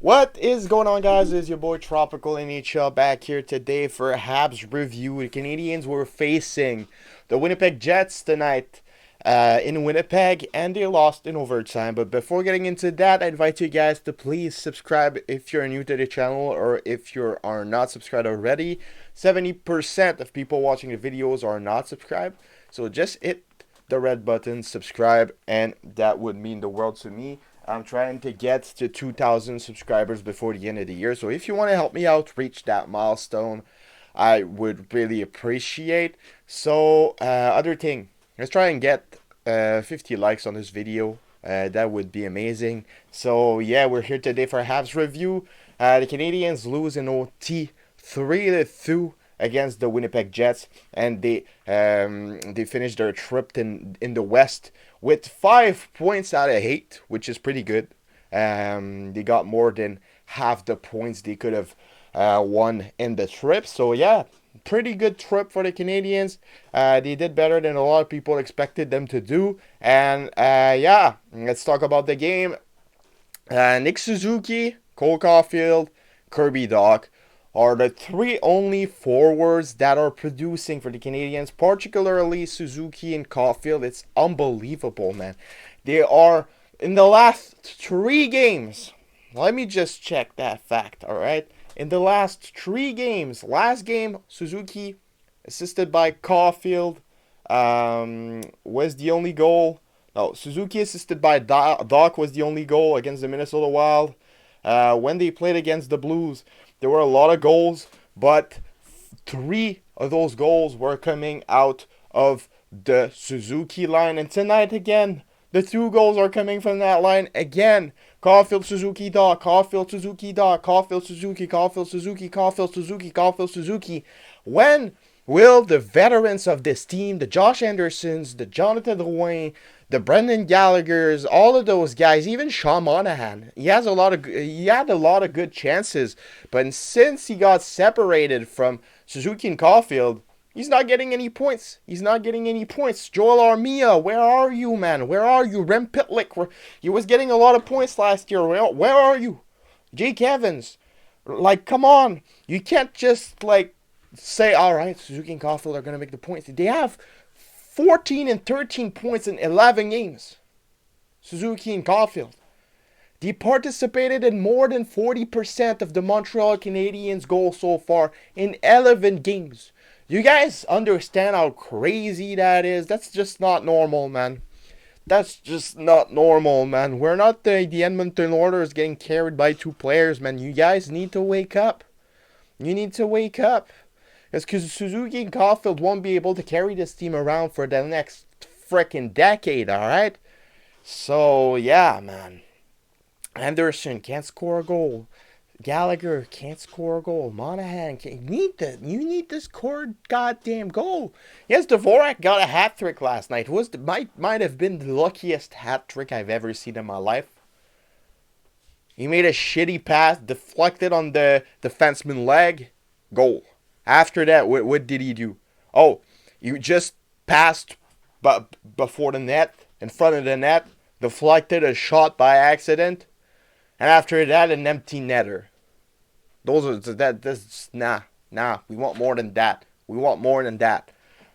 What is going on, guys? It's your boy Tropicalnhl back here today for a Habs review. The Canadians were facing the Winnipeg Jets tonight in Winnipeg, and they lost in overtime. But before getting into that, I invite you guys to please subscribe if you're new to the channel or if you are not subscribed already. 70% of people watching the videos are not subscribed, so just hit the red button, subscribe, and that would mean the world to me. I'm trying to get to 2,000 subscribers before the end of the year. So if you want to help me out reach that milestone, I would really appreciate. So other thing, let's try and get 50 likes on this video. That would be amazing. So yeah, we're here today for a Habs review. The Canadians lose in OT 3-2 against the Winnipeg Jets, and they finished their trip in the West with 5 points out of 8, which is pretty good. They got more than half the points they could have won in the trip. So yeah, pretty good trip for the Canadians. They did better than a lot of people expected them to do. And yeah, let's talk about the game. Nick Suzuki, Cole Caulfield, Kirby Dach are the three only forwards that are producing for the Canadians, particularly Suzuki and Caulfield. It's unbelievable, man. They are, in the last 3 games, let me just check that fact, all right? In the last 3 games, last game, Suzuki, assisted by Caulfield, was the only goal. No, Suzuki assisted by Dach was the only goal against the Minnesota Wild. When they played against the Blues, there were a lot of goals, but 3 of those goals were coming out of the Suzuki line. And tonight again, the 2 goals are coming from that line again. Caulfield, Suzuki, Dach, Caulfield, Suzuki, Dach, Caulfield, Suzuki, Caulfield, Suzuki, Caulfield, Suzuki, Caulfield, Suzuki. When will the veterans of this team, the Josh Andersons, the Jonathan Drouin, the Brendan Gallaghers, all of those guys, even Sean Monahan, he had a lot of good chances, but since he got separated from Suzuki and Caulfield, he's not getting any points. He's not getting any points. Joel Armia, where are you, man? Where are you? Rem Pitlick, he was getting a lot of points last year. Where are you? Jake Evans, like, come on. You can't just, like, say, all right, Suzuki and Caulfield are going to make the points. They have 14 and 13 points in 11 games. Suzuki and Caulfield. They participated in more than 40% of the Montreal Canadiens' goals so far in 11 games. You guys understand how crazy that is? That's just not normal, man. That's just not normal, man. We're not the Edmonton Oilers getting carried by 2 players, man. You guys need to wake up. You need to wake up. It's because Suzuki and Caulfield won't be able to carry this team around for the next freaking decade, alright? So, yeah, man. Anderson can't score a goal. Gallagher can't score a goal. Monahan you need to score a goddamn goal. Yes, Dvorak got a hat trick last night. Might have been the luckiest hat trick I've ever seen in my life. He made a shitty pass, deflected on the defenseman's leg, goal. After that, what did he do? Oh, you just passed before the net, in front of the net, deflected a shot by accident, and after that, an empty netter. Nah. We want more than that. We want more than that.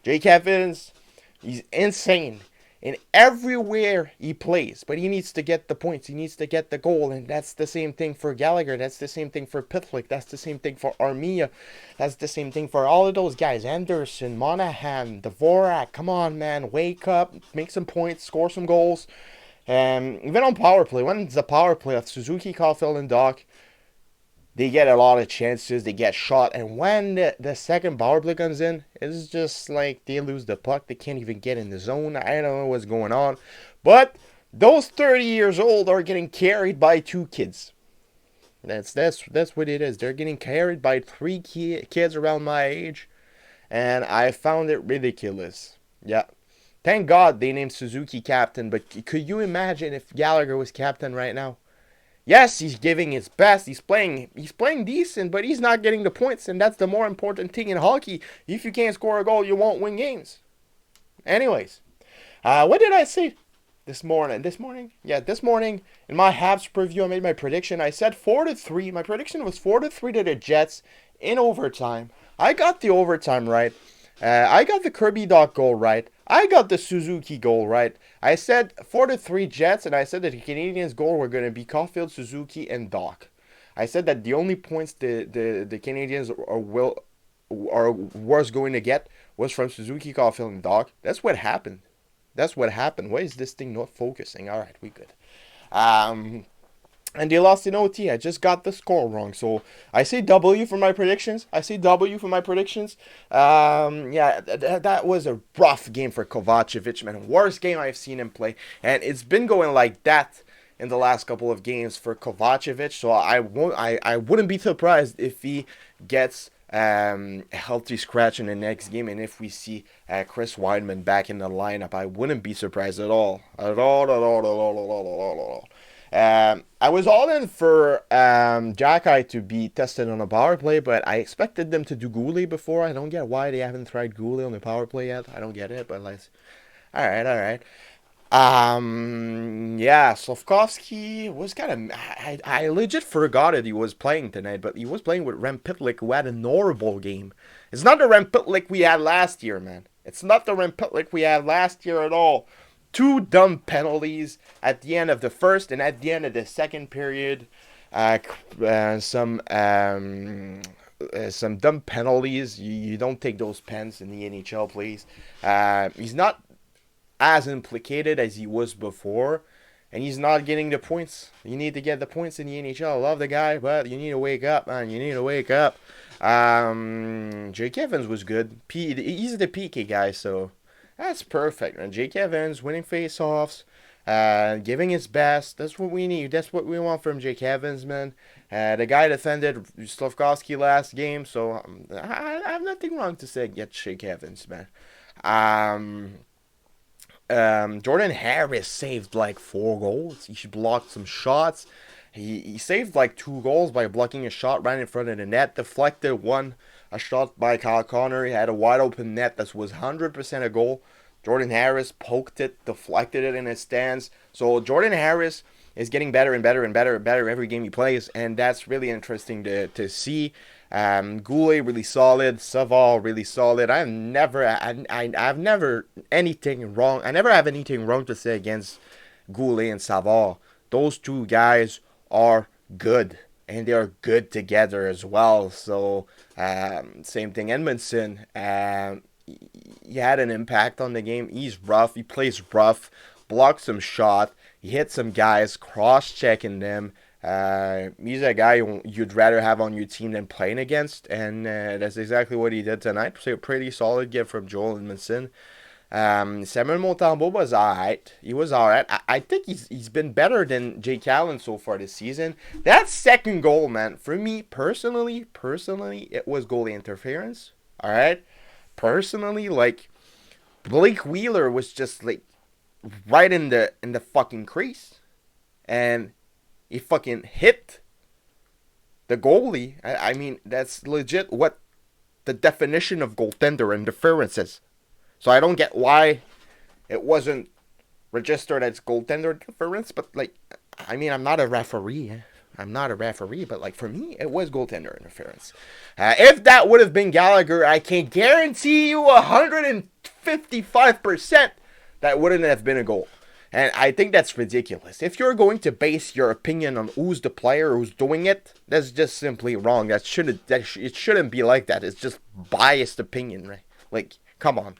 Jake Evans, he's insane in everywhere he plays, but he needs to get the points. He needs to get the goal, and that's the same thing for Gallagher. That's the same thing for Pitlick. That's the same thing for Armia. That's the same thing for all of those guys. Anderson, Monahan, Dvorak. Come on, man. Wake up. Make some points. Score some goals. Even on power play, when it's a power play of Suzuki, Caulfield, and Dach, they get a lot of chances. They get shot. And when the second power play comes in, it's just like they lose the puck. They can't even get in the zone. I don't know what's going on. But those 30 years old are getting carried by 2 kids. That's what it is. They're getting carried by 3 kids around my age. And I found it ridiculous. Yeah. Thank God they named Suzuki captain. But could you imagine if Gallagher was captain right now? Yes, he's giving his best. He's playing decent, but he's not getting the points, and that's the more important thing in hockey. If you can't score a goal, you won't win games. Anyways, what did I say? this morning in my Habs preview, I made my prediction. I said 4-3. My prediction was 4-3 to the Jets in overtime. I got the overtime right. I got the Kirby Doc goal right. I got the Suzuki goal right. I said 4-3 Jets, and I said that the Canadiens' goal were going to be Caulfield, Suzuki, and Doc. I said that the only points the Canadiens was going to get was from Suzuki, Caulfield, and Doc. That's what happened. That's what happened. Why is this thing not focusing? All right, we good. And they lost in OT. I just got the score wrong. So I say W for my predictions. That was a rough game for Kovacevic, man. Worst game I've seen him play. And it's been going like that in the last couple of games for Kovacevic. So I wouldn't be surprised if he gets a healthy scratch in the next game, and if we see Chris Weidman back in the lineup, I wouldn't be surprised at all. I was all in for Jacky to be tested on a power play, but I expected them to do Goulet before. I don't get why they haven't tried Goulet on the power play yet. I don't get it, but let's. All right. Slavkovsky was kind of. I legit forgot it. He was playing tonight, but he was playing with Rem Pitlick, who had an horrible game. It's not the Rem Pitlick we had last year, man. It's not the Rem Pitlick we had last year at all. Two dumb penalties at the end of the first and at the end of the second period. Some dumb penalties. You don't take those pens in the NHL, please. He's not as implicated as he was before, and he's not getting the points. You need to get the points in the NHL. I love the guy, but you need to wake up, man. You need to wake up. Jake Evans was good. He's the PK guy, so that's perfect. And Jake Evans winning face-offs, giving his best. That's what we need. That's what we want from Jake Evans, man. The guy defended Slavkovsky last game, so I have nothing wrong to say against Jake Evans, man. Jordan Harris saved like 4 goals. He blocked some shots. He saved like 2 goals by blocking a shot right in front of the net. Deflected a shot by Kyle Connor. He had a wide open net that was 100% a goal. Jordan Harris poked it, deflected it in his stands. So Jordan Harris is getting better and better and better and better every game he plays, and that's really interesting to see. Goulet really solid, Savard really solid. I've never anything wrong. I never have anything wrong to say against Goulet and Savard. Those two guys are good, and they are good together as well. So same thing, Edmondson. He had an impact on the game. He's rough. He plays rough. Blocked some shot. He hit some guys, cross-checking them. He's a guy you'd rather have on your team than playing against, and that's exactly what he did tonight. So a pretty solid gift from Joel Edmondson. Samuel Montembeault was alright. He was alright. I think he's been better than Jake Allen so far this season. That second goal, man, for me personally, it was goalie interference. Alright? Personally, like, Blake Wheeler was just like right in the fucking crease, and he fucking hit the goalie. I mean, that's legit what the definition of goaltender interference is. So I don't get why it wasn't registered as goaltender interference, but like, I mean, I'm not a referee, but like, for me, it was goaltender interference. If that would have been Gallagher, I can guarantee you 155% that wouldn't have been a goal. And I think that's ridiculous. If you're going to base your opinion on who's the player who's doing it, that's just simply wrong. It shouldn't be like that. It's just biased opinion, right? Like, come on.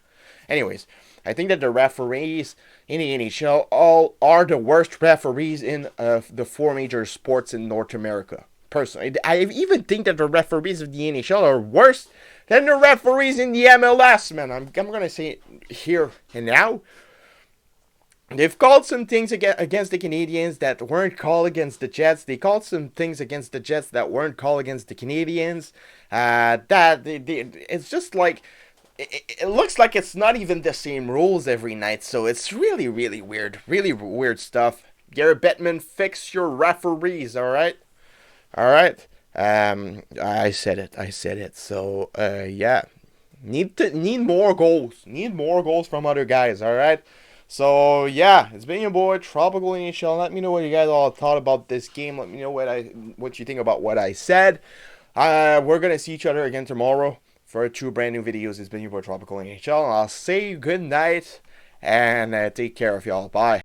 Anyways, I think that the referees in the NHL all are the worst referees in the 4 major sports in North America. Personally, I even think that the referees of the NHL are worse than the referees in the MLS, man. I'm going to say it here and now. They've called some things against the Canadiens that weren't called against the Jets. They called some things against the Jets that weren't called against the Canadiens. It's just like, it looks like it's not even the same rules every night. So it's really, really weird. Really weird stuff. Garrett Bettman, fix your referees, all right? All right. I said it. So, yeah. Need more goals. Need more goals from other guys, all right? So yeah, it's been your boy Tropical NHL. Let me know what you guys all thought about this game. Let me know what you think about what I said. We're gonna see each other again tomorrow for two brand new videos. It's been your boy Tropical NHL. I'll say good night and take care of y'all. Bye.